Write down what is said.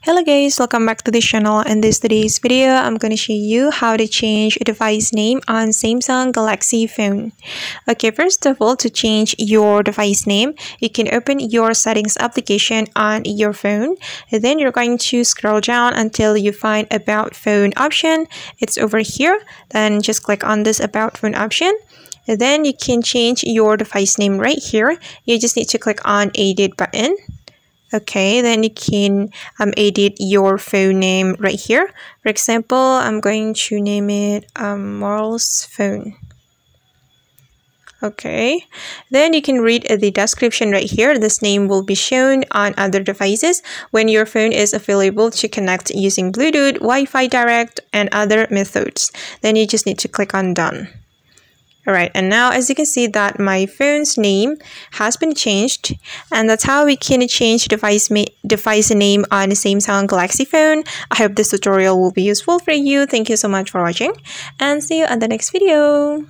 Hello guys, welcome back to the channel. In today's video, I'm going to show you how to change a device name on Samsung Galaxy phone. Okay, first of all, to change your device name, you can open your settings application on your phone. And then you're going to scroll down until you find about phone option. It's over here. Then just click on this about phone option. And then you can change your device name right here. You just need to click on edit button. Okay, then you can edit your phone name right here. For example, I'm going to name it Marl's phone. Okay, then you can read the description right here. This name will be shown on other devices when your phone is available to connect using Bluetooth, Wi-Fi Direct, and other methods. Then you just need to click on done. Alright, and now as you can see that my phone's name has been changed, and that's how we can change device name on a Samsung Galaxy phone. I hope this tutorial will be useful for you. Thank you so much for watching, and see you on the next video.